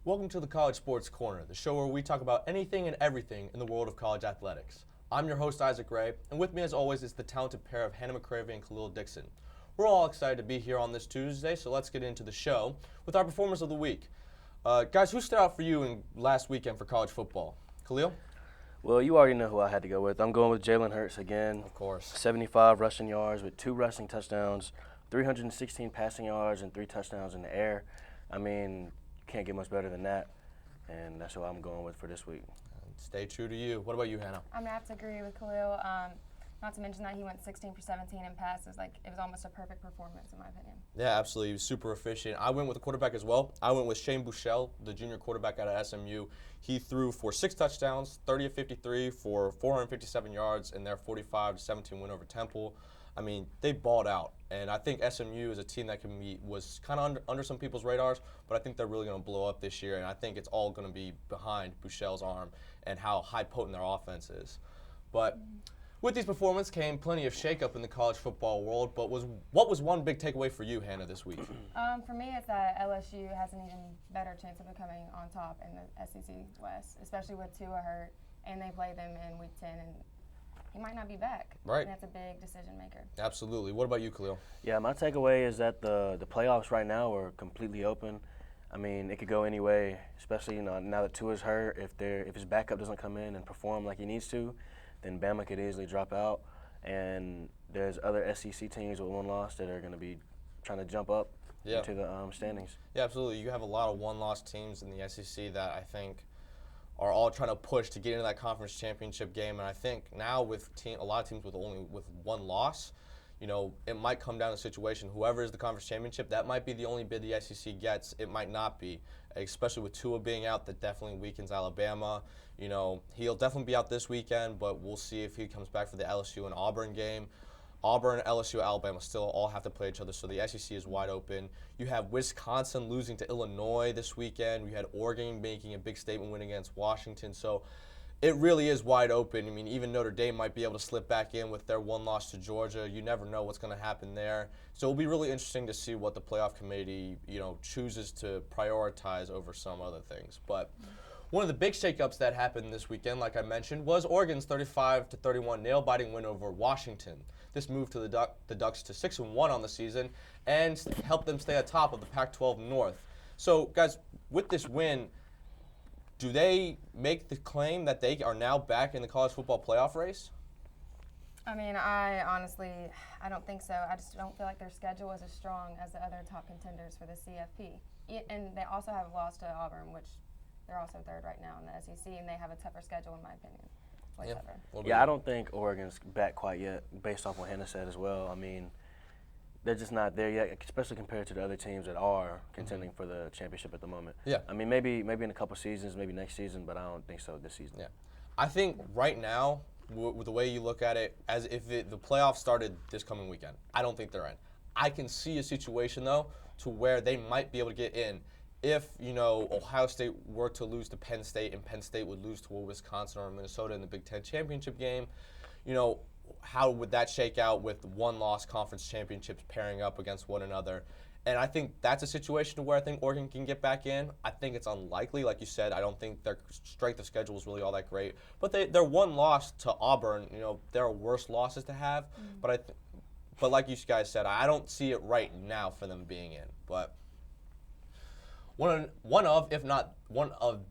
Welcome to the College Sports Corner, the show where we talk about anything and everything in the world of college athletics. I'm your host, Isaac Ray, and with me as always is the talented pair of Hannah McCravey and Khalil Dixon. We're all excited to be here on this Tuesday, so let's get into the show with our performers of the week. Guys, who stood out for you in last weekend for college football? Khalil? Well, you already know who I had to go with. I'm going with Jalen Hurts again. Of course. 75 rushing yards with 2 rushing touchdowns, 316 passing yards, and 3 touchdowns in the air. I mean, you can't get much better than that, and that's what I'm going with for this week. Stay true to you. What about you, Hannah? I'm going to have to agree with Khalil. Not to mention that he went 16 for 17 in passes. It was almost a perfect performance, in my opinion. Yeah, absolutely. He was super efficient. I went with the quarterback as well. I went with Shane Buechele, the junior quarterback out of SMU. He threw for 6 touchdowns, 30 of 53 for 457 yards in their 45-17 win over Temple. I mean, they balled out. And I think SMU is a team that was kind of under some people's radars, but I think they're really going to blow up this year. And I think it's all going to be behind Buechele's arm and how high potent their offense is. But with these performances came plenty of shakeup in the college football world, but what was one big takeaway for you, Hannah, this week? For me, it's that LSU has an even better chance of becoming on top in the SEC West, especially with Tua hurt, and they play them in Week 10, and he might not be back. Right. And that's a big decision maker. Absolutely. What about you, Khalil? Yeah, my takeaway is that the playoffs right now are completely open. I mean, it could go any way, especially now that Tua's hurt. If his backup doesn't come in and perform like he needs to, then Bama could easily drop out. And there's other SEC teams with one loss that are going to be trying to jump up into the standings. Yeah, absolutely. You have a lot of one-loss teams in the SEC that I think are all trying to push to get into that conference championship game. And I think now with a lot of teams with one loss, it might come down to a situation. Whoever is the conference championship, that might be the only bid the SEC gets. It might not be, especially with Tua being out. That definitely weakens Alabama. He'll definitely be out this weekend, but we'll see if he comes back for the LSU and Auburn game. Auburn, LSU, Alabama still all have to play each other, so the SEC is wide open. You have Wisconsin losing to Illinois this weekend. You had Oregon making a big statement win against Washington. So it really is wide open. I mean, even Notre Dame might be able to slip back in with their one loss to Georgia. You never know what's going to happen there. So it'll be really interesting to see what the playoff committee, chooses to prioritize over some other things. But one of the big shakeups that happened this weekend, like I mentioned, was Oregon's 35-31 nail-biting win over Washington. This moved to the Ducks to 6-1 on the season and helped them stay atop of the Pac-12 North. So, guys, with this win, do they make the claim that they are now back in the college football playoff race? I mean, I don't think so. I just don't feel like their schedule is as strong as the other top contenders for the CFP. And they also have lost to Auburn, which they're also third right now in the SEC, and they have a tougher schedule in my opinion. Yeah, I don't think Oregon's back quite yet, based off what Hannah said as well. I mean, they're just not there yet, especially compared to the other teams that are contending for the championship at the moment. Yeah. I mean, maybe in a couple seasons, maybe next season, but I don't think so this season. Yeah. I think right now, with the way you look at it, as if the playoffs started this coming weekend, I don't think they're in. I can see a situation, though, to where they might be able to get in if, Ohio State were to lose to Penn State and Penn State would lose to Wisconsin or Minnesota in the Big Ten championship game. How would that shake out with one-loss conference championships pairing up against one another? And I think that's a situation where I think Oregon can get back in. I think it's unlikely. Like you said, I don't think their strength of schedule is really all that great. But their one loss to Auburn, there are worse losses to have. But like you guys said, I don't see it right now for them being in. But one of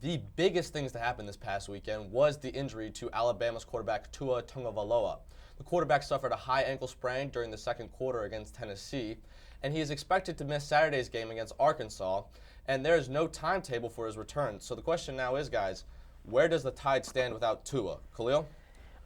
the biggest things to happen this past weekend was the injury to Alabama's quarterback Tua Tagovailoa. The quarterback suffered a high ankle sprain during the second quarter against Tennessee, and he is expected to miss Saturday's game against Arkansas, and there is no timetable for his return. So the question now is, guys, where does the Tide stand without Tua? Khalil?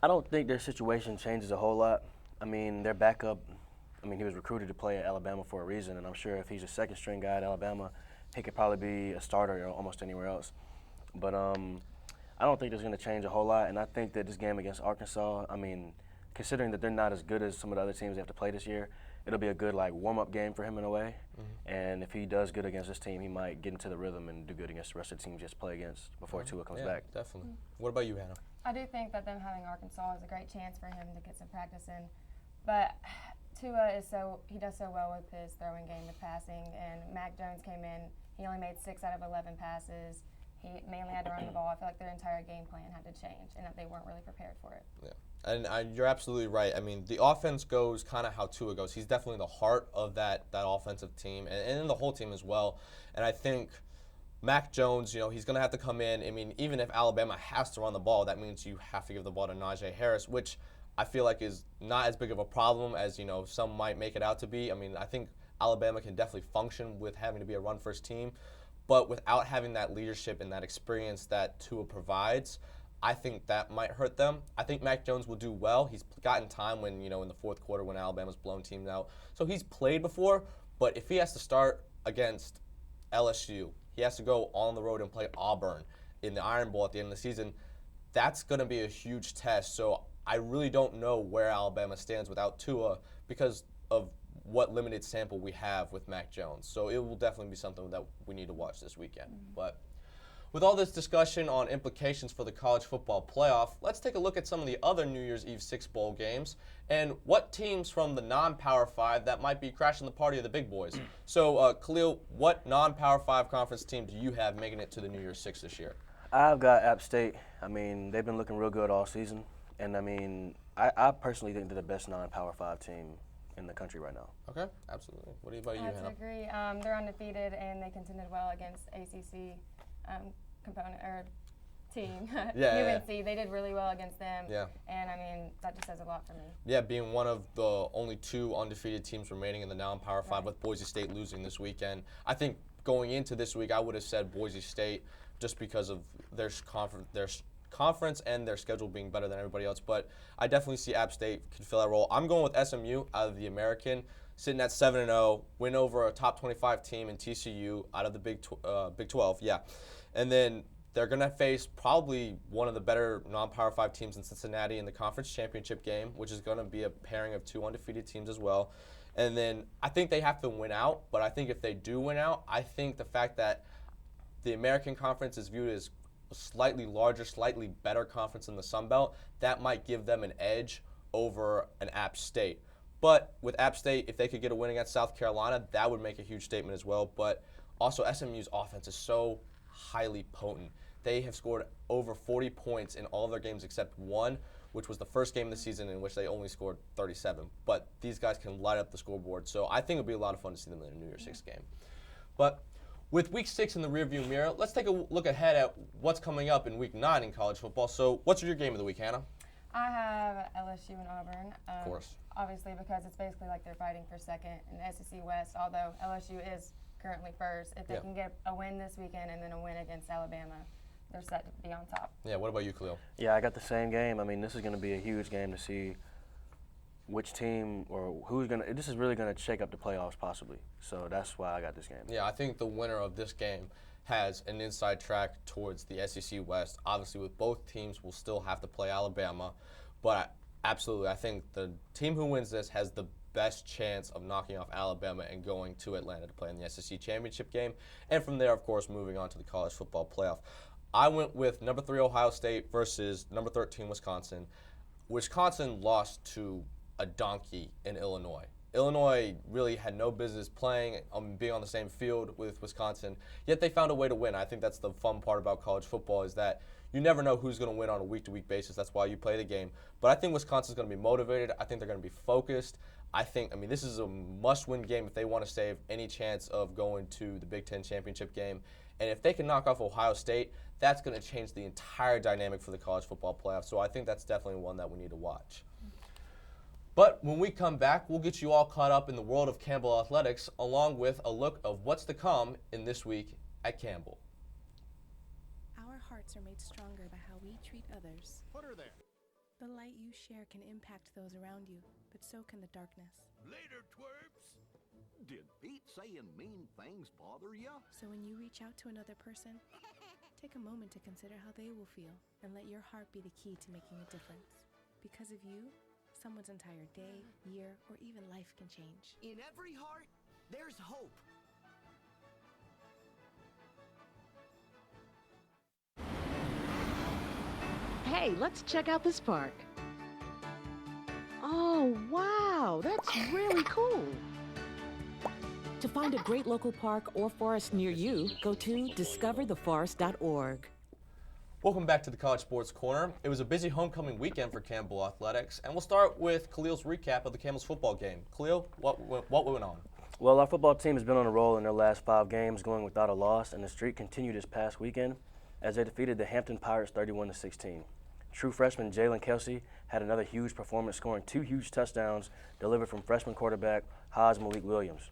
I don't think their situation changes a whole lot. I mean, their backup, he was recruited to play at Alabama for a reason, and I'm sure if he's a second-string guy at Alabama, he could probably be a starter almost anywhere else. But I don't think there's going to change a whole lot. And I think that this game against Arkansas, considering that they're not as good as some of the other teams they have to play this year, it'll be a good warm-up game for him in a way. And if he does good against this team, he might get into the rhythm and do good against the rest of the teams he has to play against before Tua comes back. Definitely. What about you, Hannah? I do think that them having Arkansas is a great chance for him to get some practice in. But Tua does so well with his throwing game, with passing, and Mac Jones came in. He only made 6 out of 11 passes. He mainly had to run the ball. I feel like their entire game plan had to change and that they weren't really prepared for it. Yeah. And you're absolutely right. I mean, the offense goes kind of how Tua goes. He's definitely the heart of that offensive team and the whole team as well. And I think Mac Jones, he's going to have to come in. I mean, even if Alabama has to run the ball, that means you have to give the ball to Najee Harris, which I feel like is not as big of a problem as, some might make it out to be. I mean, I think Alabama can definitely function with having to be a run-first team. But without having that leadership and that experience that Tua provides, I think that might hurt them. I think Mac Jones will do well. He's gotten time when, in the fourth quarter when Alabama's blown teams out. So he's played before, but if he has to start against LSU, he has to go on the road and play Auburn in the Iron Bowl at the end of the season, that's going to be a huge test. So I really don't know where Alabama stands without Tua because of what limited sample we have with Mac Jones. So it will definitely be something that we need to watch this weekend. But with all this discussion on implications for the college football playoff, let's take a look at some of the other New Year's Eve 6 bowl games and what teams from the non-Power 5 that might be crashing the party of the big boys. So, Khalil, what non-Power 5 conference team do you have making it to the New Year's 6 this year? I've got App State. I mean, they've been looking real good all season. And, I mean, I personally think they're the best non-Power 5 team in the country right now. Okay, absolutely. What about you, I Hannah? agree. They're undefeated and they contended well against ACC component or team. UNC. They did really well against them. Yeah. And I mean that just says a lot for me. Yeah, being one of the only 2 undefeated teams remaining in the non-Power 5 with Boise State losing this weekend. I think going into this week, I would have said Boise State just because of their conference and their schedule being better than everybody else, but I definitely see App State can fill that role. I'm going with SMU out of the American, sitting at 7-0, win over a top 25 team in TCU out of the Big 12, yeah. And then they're going to face probably one of the better non-Power 5 teams in Cincinnati in the conference championship game, which is going to be a pairing of 2 undefeated teams as well. And then I think they have to win out, but I think if they do win out, I think the fact that the American Conference is viewed as slightly larger, slightly better conference in the Sun Belt, that might give them an edge over an App State. But with App State, if they could get a win against South Carolina, that would make a huge statement as well. But also SMU's offense is so highly potent. They have scored over 40 points in all of their games except one, which was the first game of the season in which they only scored 37. But these guys can light up the scoreboard. So I think it'll be a lot of fun to see them in a New Year's 6 game. But with Week 6 in the rearview mirror, let's take a look ahead at what's coming up in Week 9 in college football. So what's your game of the week, Hannah? I have LSU and Auburn. Of course. Obviously because it's basically like they're fighting for second in the SEC West, although LSU is currently first. If they can get a win this weekend and then a win against Alabama, they're set to be on top. Yeah, what about you, Khalil? Yeah, I got the same game. I mean, this is going to be a huge game to see which team or who's going to – this is really going to shake up the playoffs possibly. So that's why I got this game. Yeah, I think the winner of this game has an inside track towards the SEC West. Obviously, with both teams, we'll still have to play Alabama. But absolutely, I think the team who wins this has the best chance of knocking off Alabama and going to Atlanta to play in the SEC championship game. And from there, of course, moving on to the college football playoff. I went with number 3 Ohio State versus number 13 Wisconsin. Wisconsin lost to a donkey in Illinois. Illinois really had no business playing, being on the same field with Wisconsin, yet they found a way to win. I think that's the fun part about college football is that you never know who's going to win on a week-to-week basis. That's why you play the game. But I think Wisconsin's going to be motivated. I think they're going to be focused. I mean, this is a must-win game if they want to save any chance of going to the Big Ten championship game. And if they can knock off Ohio State, that's going to change the entire dynamic for the college football playoff. So I think that's definitely one that we need to watch. But when we come back, we'll get you all caught up in the world of Campbell athletics, along with a look of what's to come in this week at Campbell. Our hearts are made stronger by how we treat others. Put her there. The light you share can impact those around you, but so can the darkness. Later, twerps. Did Pete saying mean things bother ya? So when you reach out to another person, take a moment to consider how they will feel and let your heart be the key to making a difference. Because of you, someone's entire day, year, or even life can change. In every heart, there's hope. Hey, let's check out this park. Oh, wow, that's really cool. To find a great local park or forest near you, go to discovertheforest.org. Welcome back to the College Sports Corner. It was a busy homecoming weekend for Campbell Athletics, and we'll start with Khalil's recap of the Campbell's football game. Khalil, what went on? Well, our football team has been on a roll in their last 5 games, going without a loss, and the streak continued this past weekend as they defeated the Hampton Pirates 31-16. True freshman Jalen Kelsey had another huge performance, scoring 2 huge touchdowns delivered from freshman quarterback Haas Malik Williams.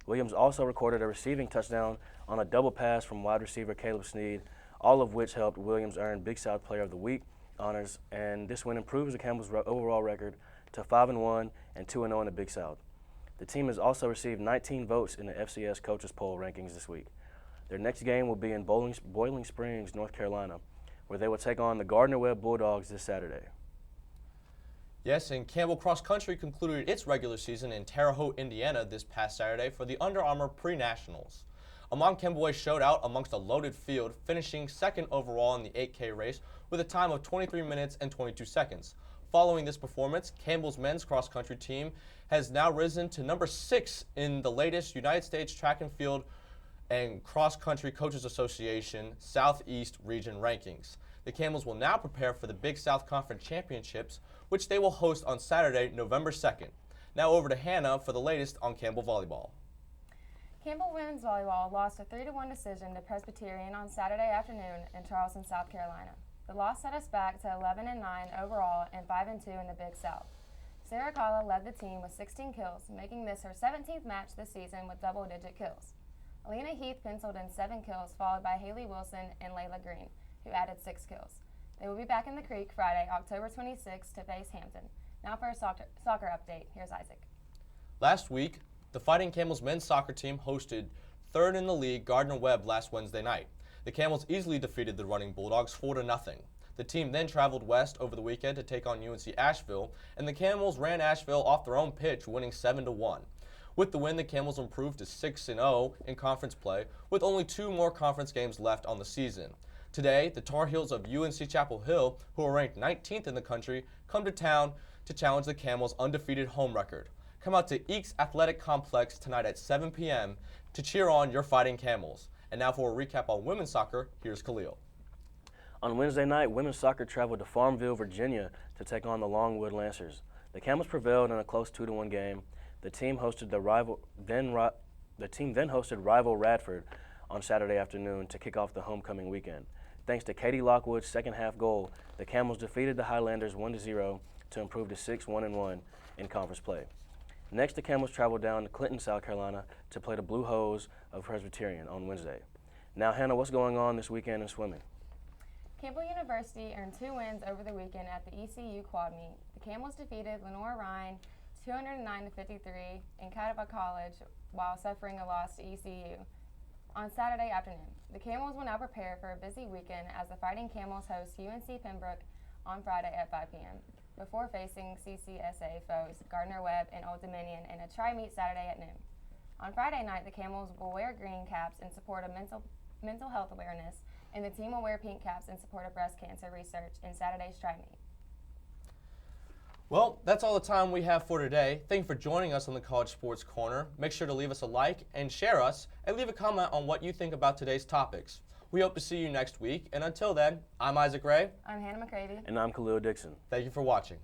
Williams also recorded a receiving touchdown on a double pass from wide receiver Caleb Snead, all of which helped Williams earn Big South Player of the Week honors, and this win improves the Campbell's overall record to 5-1 and 2-0 in the Big South. The team has also received 19 votes in the FCS Coaches Poll rankings this week. Their next game will be in Boiling Springs, North Carolina, where they will take on the Gardner-Webb Bulldogs this Saturday. Yes, and Campbell Cross Country concluded its regular season in Terre Haute, Indiana this past Saturday for the Under Armour Pre-Nationals. Amon Campbell showed out amongst a loaded field, finishing second overall in the 8K race with a time of 23 minutes and 22 seconds. Following this performance, Campbell's men's cross country team has now risen to number 6 in the latest United States Track and Field and Cross Country Coaches Association Southeast Region rankings. The Campbells will now prepare for the Big South Conference Championships, which they will host on Saturday, November 2nd. Now over to Hannah for the latest on Campbell volleyball. Campbell women's volleyball lost a 3-1 decision to Presbyterian on Saturday afternoon in Charleston, South Carolina. The loss set us back to 11-9 overall and 5-2 in the Big South. Sarah Kala led the team with 16 kills, making this her 17th match this season with double-digit kills. Alina Heath penciled in 7 kills, followed by Haley Wilson and Layla Green, who added 6 kills. They will be back in the Creek Friday, October 26th to face Hampton. Now for a soccer update. Here's Isaac. Last week, the Fighting Camels men's soccer team hosted third in the league Gardner-Webb last Wednesday night. The Camels easily defeated the Running Bulldogs 4-0. The team then traveled west over the weekend to take on UNC Asheville, and the Camels ran Asheville off their own pitch, winning 7-1. With the win, the Camels improved to 6-0 in conference play, with only 2 more conference games left on the season. Today, the Tar Heels of UNC Chapel Hill, who are ranked 19th in the country, come to town to challenge the Camels' undefeated home record. Come out to Eakes Athletic Complex tonight at 7 p.m. to cheer on your Fighting Camels. And now for a recap on women's soccer, here's Khalil. On Wednesday night, women's soccer traveled to Farmville, Virginia to take on the Longwood Lancers. The Camels prevailed in a close 2-1 game. The team then hosted rival Radford on Saturday afternoon to kick off the homecoming weekend. Thanks to Katie Lockwood's second-half goal, the Camels defeated the Highlanders 1-0 to improve to 6-1-1 in conference play. Next, the Camels traveled down to Clinton, South Carolina to play the Blue Hose of Presbyterian on Wednesday. Now, Hannah, what's going on this weekend in swimming? Campbell University earned 2 wins over the weekend at the ECU quad meet. The Camels defeated Lenore Ryan 209-53 in Catawba College while suffering a loss to ECU on Saturday afternoon. The Camels will now prepare for a busy weekend as the Fighting Camels host UNC Pembroke on Friday at 5 p.m. before facing CCSA foes Gardner-Webb and Old Dominion in a tri-meet Saturday at noon. On Friday night, the Camels will wear green caps in support of mental health awareness, and the team will wear pink caps in support of breast cancer research in Saturday's tri-meet. Well, that's all the time we have for today. Thank you for joining us on the College Sports Corner. Make sure to leave us a like and share us, and leave a comment on what you think about today's topics. We hope to see you next week, and until then, I'm Isaac Ray. I'm Hannah McCravey. And I'm Khalil Dixon. Thank you for watching.